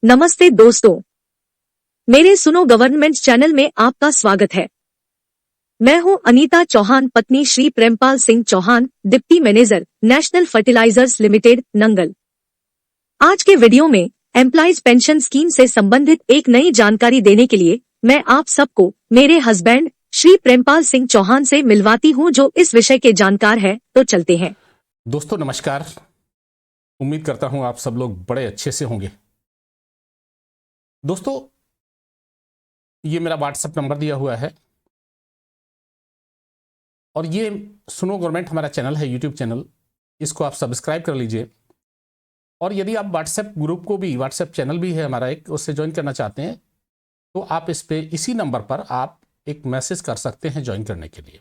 नमस्ते दोस्तों, मेरे सुनो गवर्नमेंट चैनल में आपका स्वागत है। मैं हूं अनीता चौहान, पत्नी Shri Prempal Singh Chauhan, deputy manager, National Fertilizers Limited, Nangal. आज के वीडियो में एम्प्लॉइज पेंशन स्कीम से संबंधित एक नई जानकारी देने के लिए मैं आप सबको मेरे हस्बैंड श्री प्रेमपाल सिंह चौहान से मिलवाती हूं, जो इस विषय के जानकार है। तो चलते हैं। दोस्तों नमस्कार, उम्मीद करता हूं आप सब लोग बड़े अच्छे से होंगे। दोस्तों, ये मेरा व्हाट्सएप नंबर दिया हुआ है और ये सुनो गवर्नमेंट हमारा चैनल है, यूट्यूब चैनल। इसको आप सब्सक्राइब कर लीजिए। और यदि आप व्हाट्सएप ग्रुप को भी, व्हाट्सएप चैनल भी है हमारा एक, उससे ज्वाइन करना चाहते हैं तो आप इसी नंबर पर आप एक मैसेज कर सकते हैं ज्वाइन करने के लिए।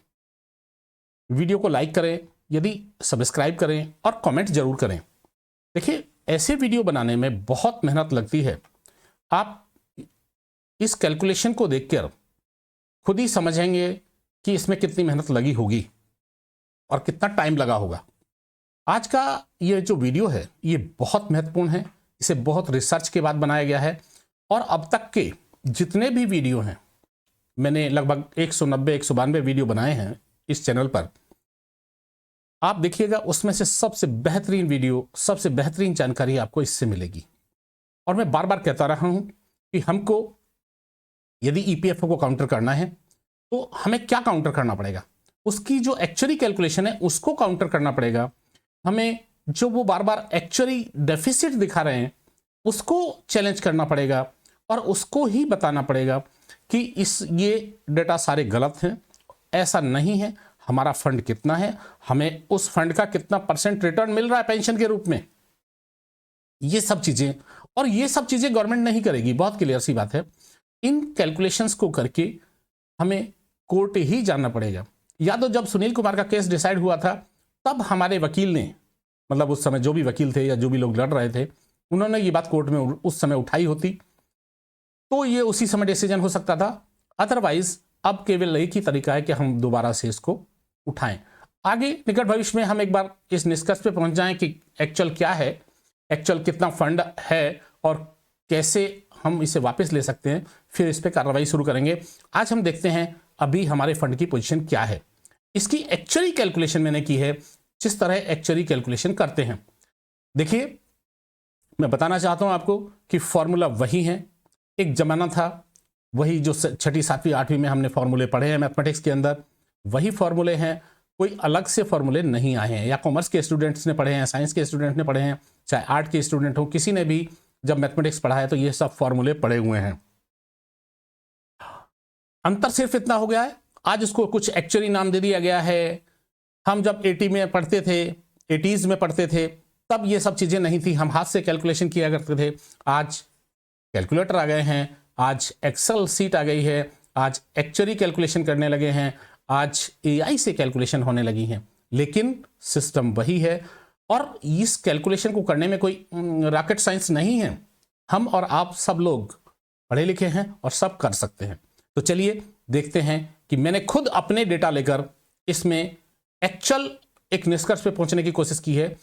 वीडियो को लाइक करें, यदि सब्सक्राइब करें और कमेंट जरूर करें। देखिए, ऐसे वीडियो बनाने में बहुत मेहनत लगती है। आप इस कैलकुलेशन को देखकर खुद ही समझेंगे कि इसमें कितनी मेहनत लगी होगी और कितना टाइम लगा होगा। आज का ये जो वीडियो है ये बहुत महत्वपूर्ण है। इसे बहुत रिसर्च के बाद बनाया गया है और अब तक के जितने भी वीडियो हैं, मैंने लगभग 190-192 वीडियो बनाए हैं इस चैनल पर। आप देखिएगा, उसमें से सबसे बेहतरीन वीडियो, सबसे बेहतरीन जानकारी आपको इससे मिलेगी। और मैं बार बार कहता रहा हूं कि हमको यदि ईपीएफओ को काउंटर करना है तो हमें क्या काउंटर करना पड़ेगा, उसकी जो एक्चुअली कैलकुलेशन है उसको काउंटर करना पड़ेगा। हमें जो वो बार बार एक्चुअली डेफिसिट दिखा रहे हैं उसको चैलेंज करना पड़ेगा और उसको ही बताना पड़ेगा कि ये डेटा सारे गलत हैं, ऐसा नहीं है। हमारा फंड कितना है, हमें उस फंड का कितना परसेंट रिटर्न मिल रहा है पेंशन के रूप में, ये सब चीजें। और ये सब चीजें गवर्नमेंट नहीं करेगी, बहुत क्लियर सी बात है। इन कैलकुलेशंस को करके हमें कोर्ट ही जाना पड़ेगा। या तो जब सुनील कुमार का केस डिसाइड हुआ था तब हमारे वकील ने, मतलब उस समय जो भी वकील थे या जो भी लोग लड़ रहे थे, उन्होंने ये बात कोर्ट में उस समय उठाई होती तो ये उसी समय डिसीजन हो सकता था। अदरवाइज अब केवल एक ही तरीका है कि हम दोबारा से इसको उठाएं। आगे निकट भविष्य में हम एक बार इस निष्कर्ष पे पहुंच जाएं कि एक्चुअल क्या है, एक्चुअल कितना फंड है और कैसे हम इसे वापस ले सकते हैं, फिर इस पे कार्रवाई शुरू करेंगे। आज हम देखते हैं अभी हमारे फंड की पोजीशन क्या है। इसकी एक्चुअली कैलकुलेशन मैंने की है, जिस तरह एक्चुअली कैलकुलेशन करते हैं। देखिए, मैं बताना चाहता हूं आपको कि फॉर्मूला वही है। एक जमाना था, वही जो 6ठी 7वीं 8वीं में हमने फॉर्मूले पढ़े हैं मैथमेटिक्स के अंदर, वही फॉर्मूले हैं। कोई अलग से फॉर्मूले नहीं आए हैं। या कॉमर्स के स्टूडेंट्स ने पढ़े हैं, साइंस के स्टूडेंट ने पढ़े हैं, चाहे आर्ट के स्टूडेंट हो, किसी ने भी जब मैथमेटिक्स पढ़ा है तो ये सब फॉर्मूले पढ़े हुए हैं। अंतर सिर्फ इतना हो गया है, आज उसको कुछ एक्चुअली नाम दे दिया गया है। हम जब 80 में पढ़ते थे, 80s में पढ़ते थे, तब ये सब चीजें नहीं थी, हम हाथ से कैलकुलेशन किया करते थे। आज कैलकुलेटर आ गए हैं, आज एक्सेल सीट आ गई है, आज एक्चुअली कैलकुलेशन करने लगे हैं, आज एआई से कैलकुलेशन होने लगी हैं, लेकिन सिस्टम वही है। और इस कैलकुलेशन को करने में कोई रॉकेट साइंस नहीं है। हम और आप सब लोग पढ़े लिखे हैं और सब कर सकते हैं। तो चलिए देखते हैं कि मैंने खुद अपने डेटा लेकर इसमें एक्चुअल एक निष्कर्ष पे पहुंचने की कोशिश की है।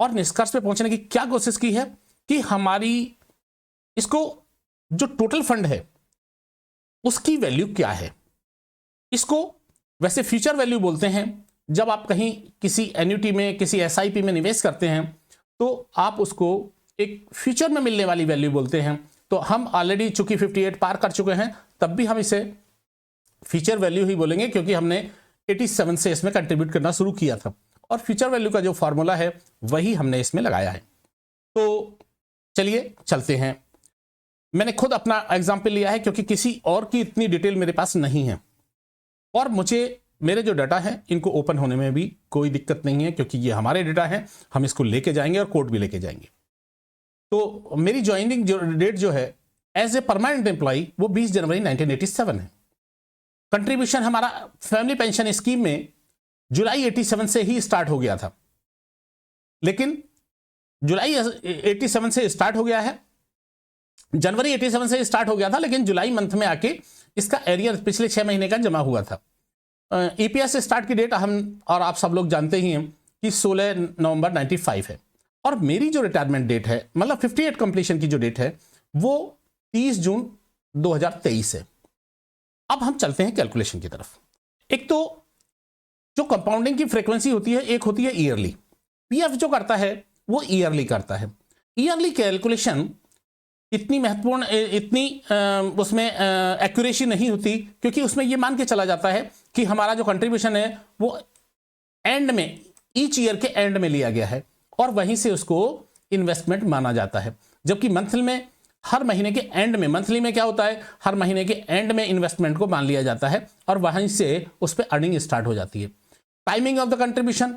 और निष्कर्ष पे पहुंचने की क्या कोशिश की है कि हमारी इसको जो टोटल फंड है उसकी वैल्यू क्या है। इसको वैसे फ्यूचर वैल्यू बोलते हैं। जब आप कहीं किसी एन्युटी में, किसी एसआईपी में निवेश करते हैं तो आप उसको एक फ्यूचर में मिलने वाली वैल्यू बोलते हैं। तो हम ऑलरेडी चूंकि 58 पार कर चुके हैं, तब भी हम इसे फ्यूचर वैल्यू ही बोलेंगे, क्योंकि हमने 87 से इसमें कंट्रीब्यूट करना शुरू किया था और फ्यूचर वैल्यू का जो फॉर्मूला है वही हमने इसमें लगाया है। तो चलिए चलते हैं। मैंने खुद अपना एग्जाम्पल लिया है क्योंकि किसी और की इतनी डिटेल मेरे पास नहीं है और मेरे जो डाटा है इनको ओपन होने में भी कोई दिक्कत नहीं है, क्योंकि ये हमारे डाटा है। हम इसको लेके जाएंगे और कोर्ट भी लेके जाएंगे। तो मेरी ज्वाइनिंग डेट जो है एज ए परमानेंट एम्प्लॉय वो 20 जनवरी 1987 है। कंट्रीब्यूशन हमारा फैमिली पेंशन स्कीम में जुलाई 87 से ही स्टार्ट हो गया था, लेकिन जुलाई 87 से स्टार्ट हो गया है, जनवरी 87 से स्टार्ट हो गया था, लेकिन जुलाई मंथ में आके इसका एरियर पिछले 6 महीने का जमा हुआ था। ईपीएस स्टार्ट की डेट हम और आप सब लोग जानते ही हैं कि 16 नवंबर 95 है। और मेरी जो रिटायरमेंट डेट है, मतलब 58 कंप्लीशन की जो डेट है, वो 30 जून 2023 है। अब हम चलते हैं कैलकुलेशन की तरफ। एक तो जो कंपाउंडिंग की फ्रीक्वेंसी होती है, एक होती है ईयरली। पीएफ जो करता है वो ईयरली करता है। ईयरली कैलकुलेशन इतनी महत्वपूर्ण, इतनी उसमें एक्यूरेसी नहीं होती, क्योंकि उसमें ये मान के चला जाता है कि हमारा जो कंट्रीब्यूशन है वो एंड में, ईच ईयर के एंड में लिया गया है और वहीं से उसको इन्वेस्टमेंट माना जाता है। जबकि मंथली में हर महीने के एंड में, मंथली में क्या होता है, हर महीने के एंड में इन्वेस्टमेंट को मान लिया जाता है और वहीं से उस पर अर्निंग स्टार्ट हो जाती है। टाइमिंग ऑफ द कंट्रीब्यूशन,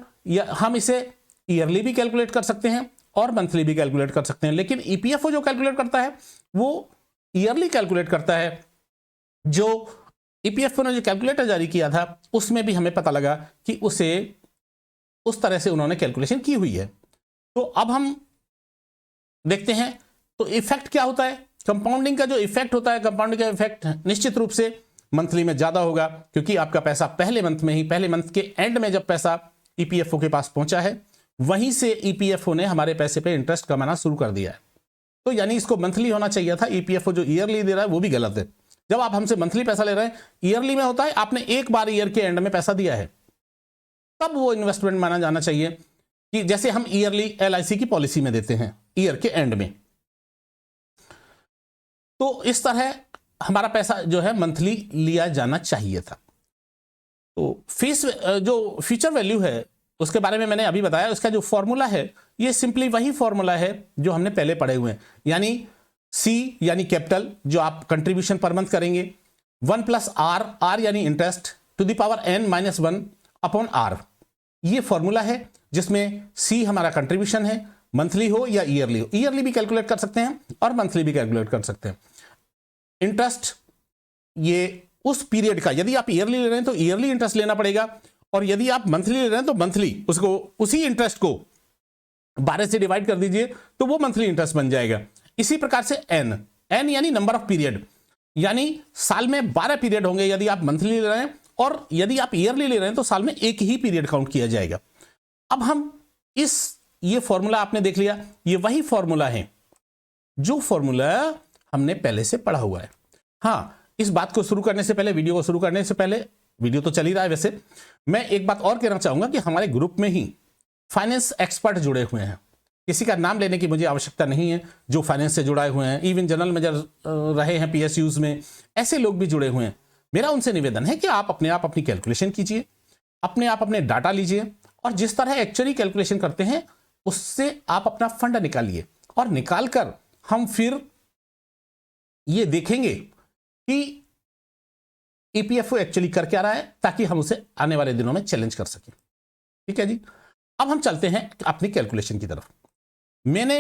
हम इसे ईयरली भी कैलकुलेट कर सकते हैं और मंथली भी कैलकुलेट कर सकते हैं, लेकिन ईपीएफओ जो कैलकुलेट करता है वो ईयरली कैलकुलेट करता है। जो ईपीएफओ ने जो कैलकुलेटर जारी किया था उसमें भी हमें पता लगा कि उसे उस तरह से उन्होंने कैलकुलेशन की हुई है। तो अब हम देखते हैं तो इफेक्ट क्या होता है। कंपाउंडिंग का जो इफेक्ट होता है, कंपाउंडिंग का इफेक्ट निश्चित रूप से मंथली में ज्यादा होगा, क्योंकि आपका पैसा पहले मंथ में ही, पहले मंथ के एंड में जब पैसा ईपीएफओ के पास पहुंचा है, वहीं से ईपीएफओ ने हमारे पैसे पे इंटरेस्ट कमाना शुरू कर दिया है। तो यानी इसको मंथली होना चाहिए था। ईपीएफओ जो ईयरली दे रहा है वो भी गलत है। जब आप हमसे मंथली पैसा ले रहे हैं, ईयरली में होता है आपने एक बार ईयर के एंड में पैसा दिया है, तब वो इन्वेस्टमेंट माना जाना चाहिए। कि जैसे हम ईयरली एलआईसी की पॉलिसी में देते हैं ईयर के एंड में, तो इस तरह हमारा पैसा जो है मंथली लिया जाना चाहिए था। तो फीस जो फ्यूचर वैल्यू है उसके बारे में मैंने अभी बताया। उसका जो फॉर्मूला है ये सिंपली वही फॉर्मूला है जो हमने पहले पढ़े हुए हैं, यानी सी यानी कैपिटल जो आप कंट्रीब्यूशन पर मंथ करेंगे, 1 प्लस आर, आर यानी interest, to the power n minus 1 upon r. ये फॉर्मूला है जिसमें सी हमारा कंट्रीब्यूशन है, मंथली हो या ईयरली हो। ईयरली भी कैलकुलेट कर सकते हैं और मंथली भी कैलकुलेट कर सकते हैं। इंटरेस्ट ये उस पीरियड का, यदि आप ईयरली ले रहे हैं तो ईयरली इंटरेस्ट लेना पड़ेगा, और यदि आप मंथली ले रहे हैं तो मंथली उसको, उसी इंटरेस्ट को 12 से डिवाइड कर दीजिए तो वो मंथली इंटरेस्ट बन जाएगा। इसी प्रकार से एन, एन यानी नंबर ऑफ पीरियड, यानी साल में 12 पीरियड होंगे यदि आप मंथली ले रहे हैं, और यदि आप ईयरली ले रहे हैं तो साल में एक ही पीरियड काउंट किया जाएगा। अब हम ये फॉर्मूला आपने देख लिया, ये वही फॉर्मूला है जो फॉर्मूला हमने पहले से पढ़ा हुआ है। हाँ, इस बात को शुरू करने से पहले, वीडियो को शुरू करने से पहले, वीडियो तो चल ही रहा है वैसे, मैं एक बात और कहना चाहूंगा कि हमारे ग्रुप में ही फाइनेंस एक्सपर्ट जुड़े हुए हैं। किसी का नाम लेने की मुझे आवश्यकता नहीं है। जो फाइनेंस से जुड़े हुए हैं, इवन जनरल मैनेजर रहे हैं पीएसयूज में, ऐसे लोग भी जुड़े हुए हैं। मेरा उनसे निवेदन है कि आप अपने आप अपनी कैलकुलेशन कीजिए, अपने आप अपने डाटा लीजिए, और जिस तरह एक्चुअली कैलकुलेशन करते हैं उससे आप अपना फंड निकालिए, और निकाल कर हम फिर ये देखेंगे कि ईपीएफओ एक्चुअली कर क्या रहा है, ताकि हम उसे आने वाले दिनों में चैलेंज कर सकें। ठीक है जी। अब हम चलते हैं अपनी कैलकुलेशन की तरफ। मैंने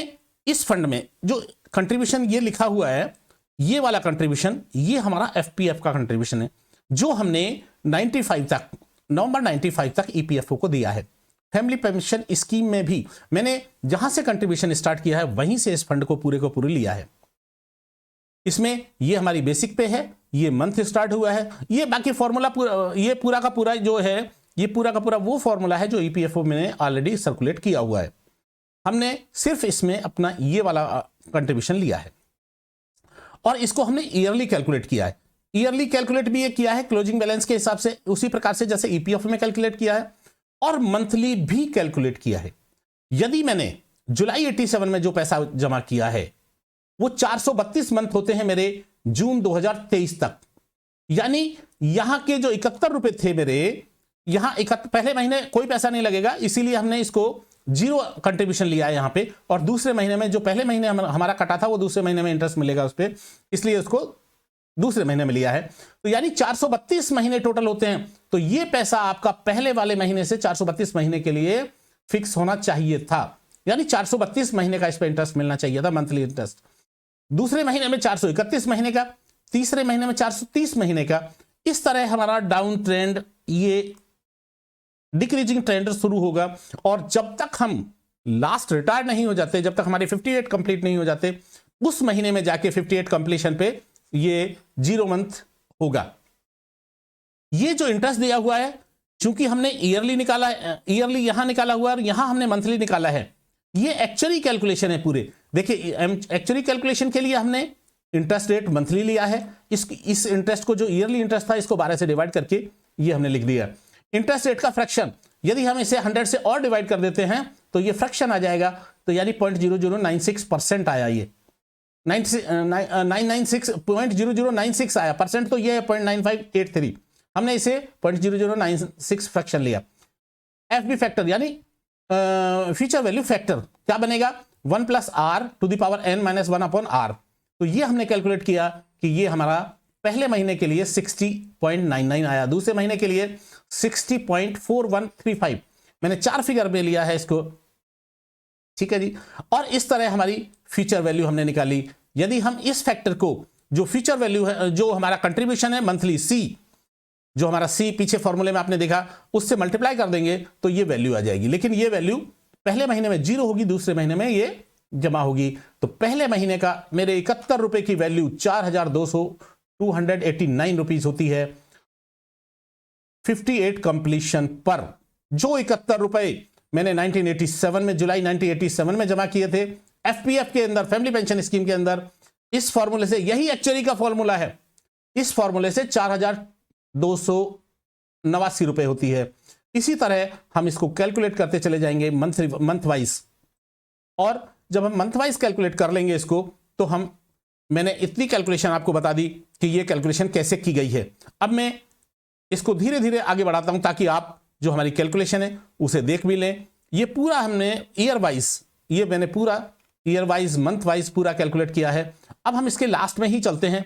इस फंड में जो कंट्रीब्यूशन ये लिखा हुआ है, ये वाला कंट्रीब्यूशन, ये हमारा एफपीएफ का कंट्रीब्यूशन है, जो हमने 95 तक, नवंबर 95 तक ईपीएफओ को दिया है। फैमिली पेंशन स्कीम में भी मैंने जहां से कंट्रीब्यूशन स्टार्ट किया है वहीं से इस फंड को पूरे लिया है। इसमें ये हमारी बेसिक पे है, ये मंथ स्टार्ट हुआ है, ये बाकी फॉर्मूला ये पूरा का पूरा जो है, ये पूरा का पूरा वो फॉर्मूला है जो ईपीएफओ में ऑलरेडी सर्कुलेट किया हुआ है। हमने सिर्फ इसमें अपना ये वाला कंट्रीब्यूशन लिया है, और इसको हमने ईयरली कैलकुलेट किया है। ईयरली कैलकुलेट भी ये किया है क्लोजिंग बैलेंस के हिसाब से, उसी प्रकार से जैसे ईपीएफओ में कैलकुलेट किया है, और मंथली भी कैलकुलेट किया है। यदि मैंने जुलाई 87 में जो पैसा जमा किया है वो 432 मंथ होते हैं मेरे जून 2023 तक, यानी यहां के जो 71 रुपए थे मेरे, यहां पहले महीने कोई पैसा नहीं लगेगा, इसीलिए हमने इसको 0 कंट्रीब्यूशन लिया है यहां पे, और दूसरे महीने में जो पहले महीने हमारा कटा था वो दूसरे महीने में इंटरेस्ट मिलेगा उस पर, इसलिए उसको दूसरे महीने में लिया है। तो यानी 432 महीने टोटल होते हैं। तो ये पैसा आपका पहले वाले महीने से 432 महीने के लिए फिक्स होना चाहिए था, यानी 432 महीने का इस पर इंटरेस्ट मिलना चाहिए था, मंथली इंटरेस्ट। दूसरे महीने में 431 महीने का, तीसरे महीने में 430 महीने का। इस तरह हमारा डाउन ट्रेंड, ये डिक्रीजिंग ट्रेंड शुरू होगा, और जब तक हम लास्ट रिटायर नहीं हो जाते, जब तक हमारे 58 कंप्लीट नहीं हो जाते, उस महीने में जाके 58 कंप्लीशन पे ये 0 मंथ होगा। ये जो इंटरेस्ट दिया हुआ है, चूंकि हमने ईयरली निकाला है, ईयरली यहां निकाला हुआ है और यहां हमने मंथली निकाला है, ये एक्चुअली कैलकुलेशन है पूरे। देखिए एक्चुअली कैलकुलेशन के लिए हमने इंटरेस्ट रेट मंथली लिया है, इस इंटरेस्ट को जो ईयरली इंटरेस्ट था इसको 12 से डिवाइड करके ये हमने लिख दिया। इंटरेस्ट रेट का फ्रैक्शन यदि हम इसे 100 से और डिवाइड कर देते हैं तो ये फ्रैक्शन आ जाएगा, तो यानी 0.0096% आया, ये 0.0096 आया, परसेंट तो ये है 0.9583, हमने इसे 0.0096 फ्रैक्शन लिया। एफबी फैक्टर यानी फ्यूचर वैल्यू फैक्टर क्या बनेगा 1 + r⁻n-1/r। तो ये हमने कैलकुलेट किया कि ये हमारा पहले महीने के लिए 60.99 आया, दूसरे महीने के लिए 60.4135। मैंने 4 फिगर में लिया है इसको, ठीक है जी। और इस तरह हमारी फ्यूचर वैल्यू हमने निकाली। यदि हम इस फैक्टर को, जो फ्यूचर वैल्यू है, जो हमारा कंट्रीब्यूशन है मंथली सी, जो हमारा सी पीछे फॉर्मूले में आपने देखा, उससे मल्टीप्लाई कर देंगे तो ये वैल्यू आ जाएगी। लेकिन ये वैल्यू पहले महीने में 0 होगी, दूसरे महीने में ये जमा होगी। तो पहले महीने का मेरे 71 रुपए की वैल्यू 4,289 रुपीज होती है 58 कंप्लीशन पर। जो 71 रुपए मैंने 1987 में, जुलाई 1987 में जमा किए थे एफपीएफ के अंदर, फैमिली पेंशन स्कीम के अंदर, इस फॉर्मूले से, यही एक्चुअली का फॉर्मूला है, इस फॉर्मूले से 4,289 रुपए होती है। इसी तरह हम इसको कैलकुलेट करते चले जाएंगे मंथ वाइज, और जब हम मंथ वाइज कैलकुलेट कर लेंगे इसको, तो मैंने इतनी कैलकुलेशन आपको बता दी कि ये कैलकुलेशन कैसे की गई है। अब मैं इसको धीरे धीरे आगे बढ़ाता हूं ताकि आप जो हमारी कैलकुलेशन है उसे देख भी लें। ये पूरा हमने ईयर वाइज, ये मैंने पूरा ईयर वाइज, मंथ वाइज पूरा कैलकुलेट किया है। अब हम इसके लास्ट में ही चलते हैं।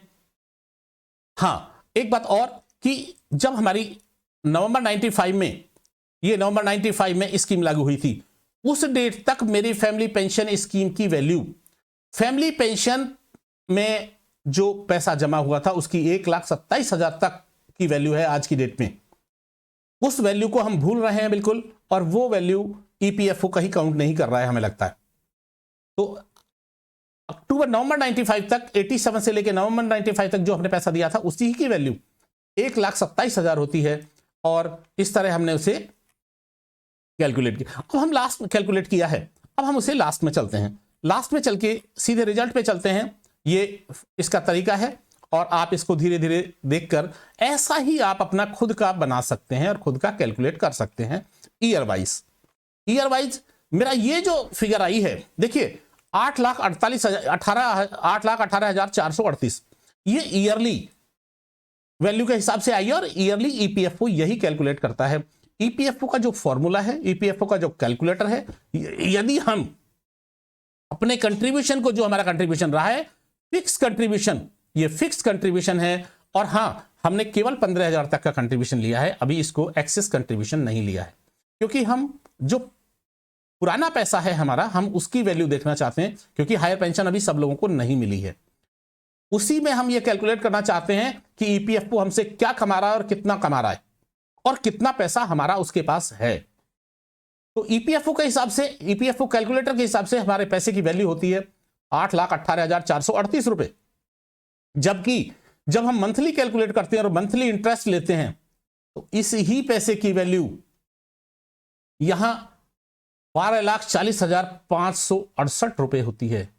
हाँ, एक बात और कि जब हमारी नवंबर 95 में, ये नवंबर 95 में स्कीम लागू हुई थी, उस डेट तक मेरी फैमिली पेंशन स्कीम की वैल्यू, फैमिली पेंशन में जो पैसा जमा हुआ था उसकी 1,27,000 तक की वैल्यू है आज की डेट में। उस वैल्यू को हम भूल रहे हैं बिल्कुल, और वो वैल्यू ईपीएफओ कहीं काउंट नहीं कर रहा है हमें लगता है। तो नवंबर 95 तक, 87 से लेकर नवंबर 95 तक जो हमने पैसा दिया था उसी की वैल्यू 1,27,000 होती है, और इस तरह हमने उसे कैलकुलेट किया। अब हम लास्ट में कैलकुलेट किया है, अब हम उसे लास्ट में चलते हैं, लास्ट में चल के सीधे रिजल्ट पे चलते हैं। ये इसका तरीका है, और आप इसको धीरे धीरे देखकर ऐसा ही आप अपना खुद का बना सकते हैं और खुद का कैलकुलेट कर सकते हैं ईयर वाइज। ईयर वाइज मेरा ये जो फिगर आई है, देखिए 8,18,438, ये ईयरली वैल्यू के हिसाब से आई है, और ईयरली ईपीएफओ यही कैलकुलेट करता है। ईपीएफओ का जो फॉर्मूला है, ईपीएफओ का जो कैलकुलेटर है, यदि हम अपने कंट्रीब्यूशन को, जो हमारा कंट्रीब्यूशन रहा है फिक्स कंट्रीब्यूशन, ये फिक्स कंट्रीब्यूशन है, और हां, हमने केवल 15,000 तक का कंट्रीब्यूशन लिया है, अभी इसको एक्सेस कंट्रीब्यूशन नहीं लिया है, क्योंकि हम जो पुराना पैसा है हमारा, हम उसकी वैल्यू देखना चाहते हैं, क्योंकि हायर पेंशन अभी सब लोगों को नहीं मिली है। उसी में हम ये कैलकुलेट करना चाहते हैं कि ईपीएफओ हमसे क्या कमा रहा है और कितना कमा रहा है, और कितना पैसा हमारा उसके पास है। तो ईपीएफओ के हिसाब से, ईपीएफओ कैलकुलेटर के हिसाब से हमारे पैसे की वैल्यू होती है 8,18,438 रुपए। जबकि जब हम मंथली कैलकुलेट करते हैं और मंथली इंटरेस्ट लेते हैं, तो इस ही पैसे की वैल्यू यहां 12,40,568 रुपए होती है।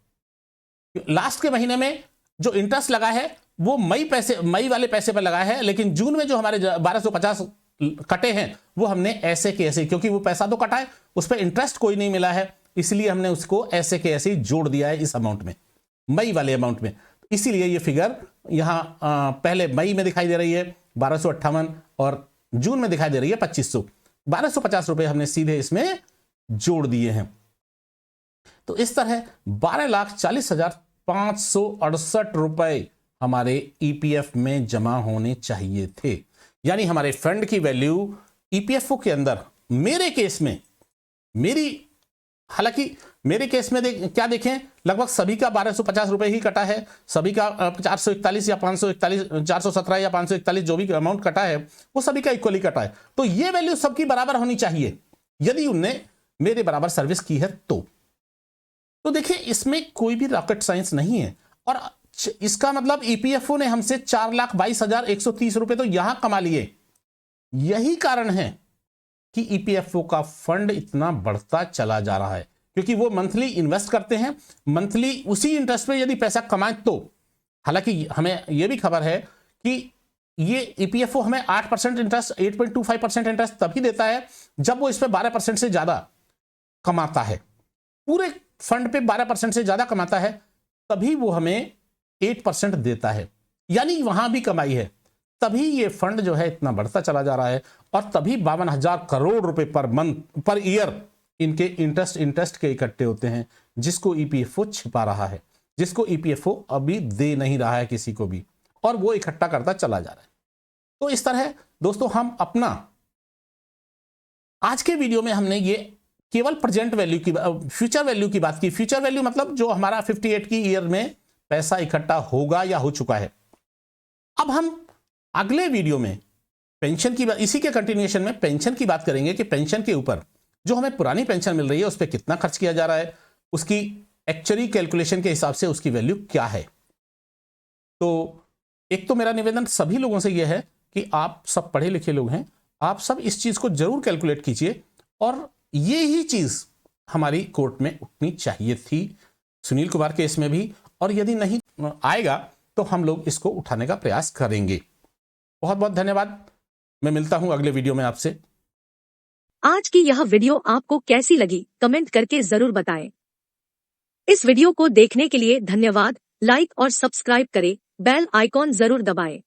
लास्ट के महीने में जो इंटरेस्ट लगा है वो मई वाले पैसे पर लगा है, लेकिन जून में जो हमारे 1250 कटे हैं वो हमने ऐसे के ऐसे, क्योंकि वो पैसा तो कटा है, उस पर इंटरेस्ट कोई नहीं मिला है, इसलिए हमने उसको ऐसे के ऐसे ही जोड़ दिया है इस अमाउंट में, मई वाले अमाउंट में। इसीलिए ये फिगर यहां पहले मई में दिखाई दे रही है 1258, और जून में दिखाई दे रही है 2500। 1250 रुपए हमने सीधे इसमें जोड़ दिए हैं। तो इस तरह 12,40,568 रुपए हमारे ईपीएफ में जमा होने चाहिए थे। यानी हमारे फंड की वैल्यू ईपीएफओ के अंदर, मेरे केस में, हालांकि मेरे केस में क्या देखें, लगभग सभी का 1250 रुपए ही कटा है, सभी का 441 या 541, 417 या 541 जो भी अमाउंट कटा है वो सभी का इक्वली कटा है। तो ये वैल्यू सबकी बराबर होनी चाहिए यदि उनने मेरे बराबर सर्विस की है तो देखिए इसमें कोई भी रॉकेट साइंस नहीं है, और इसका मतलब ईपीएफओ ने हमसे 4,22,130 रुपए तो यहां कमा लिए। यही कारण है कि ईपीएफओ का फंड इतना बढ़ता चला जा रहा है, क्योंकि वो मंथली इन्वेस्ट करते हैं, मंथली उसी इंटरेस्ट पे यदि पैसा कमाएं तो। हालांकि हमें यह भी खबर है कि ये ईपीएफओ हमें 8% इंटरेस्ट, 8.25% इंटरेस्ट तभी देता है जब वो इस पे 12% से ज्यादा कमाता है। पूरे फंड पे 12% से ज्यादा कमाता है तभी वो हमें 8% देता है, यानी वहां भी कमाई है, तभी ये फंड जो है इतना बढ़ता चला जा रहा है और तभी 52,000 करोड़ रुपए पर ईयर इनके इंटरेस्ट के इकट्ठे होते हैं, जिसको ईपीएफओ छिपा रहा है, जिसको ईपीएफओ अभी दे नहीं रहा है किसी को भी, और वो इकट्ठा करता चला जा रहा है। तो इस तरह दोस्तों हम अपना आज के वीडियो में हमने ये केवल प्रेजेंट वैल्यू की, फ्यूचर वैल्यू की बात की। फ्यूचर वैल्यू मतलब जो हमारा 58 की ईयर में पैसा इकट्ठा होगा या हो चुका है। अब हम अगले वीडियो में पेंशन की बात, इसी के कंटिन्यूएशन में पेंशन की बात करेंगे कि पेंशन के ऊपर जो हमें पुरानी पेंशन मिल रही है उस पर कितना खर्च किया जा रहा है, उसकी एक्चुअली कैलकुलेशन के हिसाब से उसकी वैल्यू क्या है। तो एक तो मेरा निवेदन सभी लोगों से यह है कि आप सब पढ़े लिखे लोग हैं, आप सब इस चीज को जरूर कैलकुलेट कीजिए, और ये ही चीज हमारी कोर्ट में उठनी चाहिए थी सुनील कुमार केस में भी, और यदि नहीं आएगा तो हम लोग इसको उठाने का प्रयास करेंगे। बहुत बहुत धन्यवाद। मैं मिलता हूं अगले वीडियो में आपसे। आज की यह वीडियो आपको कैसी लगी कमेंट करके जरूर बताएं। इस वीडियो को देखने के लिए धन्यवाद। लाइक और सब्सक्राइब करें, बेल आइकॉन जरूर दबाएं।